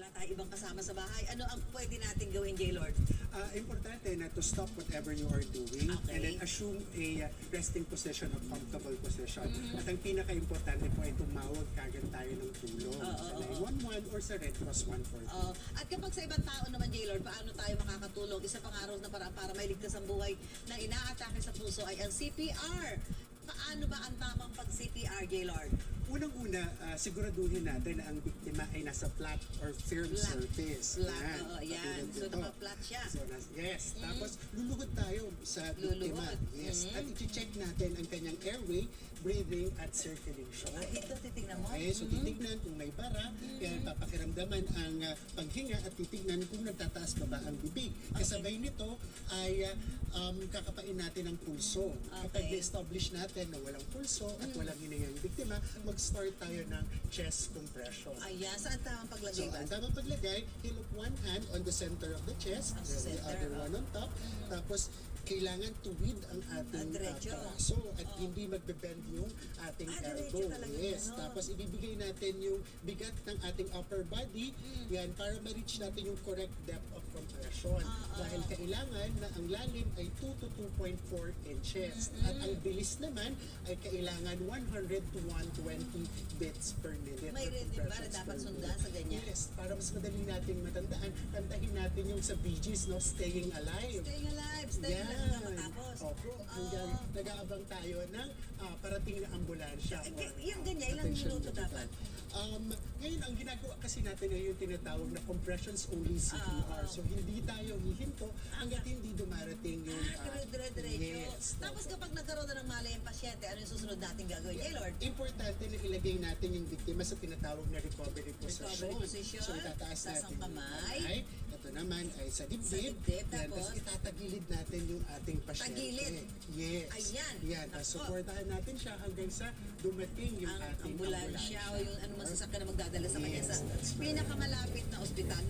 wala tayo ibang kasama sa bahay. Ano ang pwede natin gawin, J-Lord? Importante na to stop whatever you are doing Okay. and then assume a resting position, a comfortable position. At ang pinaka-importante po ay tumawag kagad tayo ng tulong sa 911 or sa Red Cross 142. At kapag sa ibang tao naman, J-Lord, paano tayo makakatulong? Isa pang araw na para mailigtas ang buhay na inaatake sa puso ay ang CPR. Paano ba ang tamang pag-CPR, J-Lord? Unang-una, siguraduhin natin na ang biktima ay nasa flat or firm surface. Flat, oo, yan. Katulad So, nito. naka-flat siya. So, yes. Tapos, luluhod tayo sa biktima. Luluhod. Yes. At i-check natin ang kanyang airway, breathing, at circulation. Dito, titignan mo. Okay, so titignan kung may bara, kaya papakiramdaman ang paghinga at titignan kung nagtataas ba ang bibig. Kasabay nito ay kakapain natin ang pulso. Kapag na-establish natin na walang pulso at walang hininga ang biktima, mag-start tayo ng chest compression. Ayan, saan tamang paglagay So, ba? ang tamang paglagay, he'll put one hand on the center of the chest, Sa the center, other one on top, tapos kailangan tuwid ang ating diretso. braso at hindi magbe-bend yung ating diretso elbow. talaga Yes, yun, no? tapos ibibigay natin yung bigat ng ating upper body, yan, para ma-reach natin yung correct depth of compression. Dahil kailangan na ang lalim ay 2 to 2.4 inches. At ang bilis naman ay kailangan 100 to 120 beats per minute. May na rhythm ba na compressions dapat per sundan minute. sa ganyan? Yes, para mas madali nating matandaan, kantahin natin yung sa Bee Gees, no? Staying Alive. Staying alive, staying alive hanggang matapos. Opo, hanggang nag-aabang tayo ng parating na ambulansya. Yung ganyan, ilang minuto dapat? Ngayon, ang ginagawa kasi natin ay yung tinatawag na compressions only CPR. So, hindi tayo hihinto hanggat hindi dumarating yung... Dire-diretso. Yes. Tapos kapag nagkaroon na ng mali yung pasyente, ano yung susunod nating gagawin? J-Lord? Importante na ilagay natin yung biktima sa tinatawag na recovery position. Recovery position. So, itataas Taas natin ang yung kamay. Ito naman ay sa dibdib. Sa dibdib, Yan, tapos? tapos itatagilid natin yung ating pasyente. Tagilid? Yes. Ayan. Yan. Tapos Nako. supportahan natin siya hanggang sa dumating yung Ang ating ambulansya o yung ano masasakyan na magdadala sa kanya sa Yes, that's right. pinakamalapit na ospital.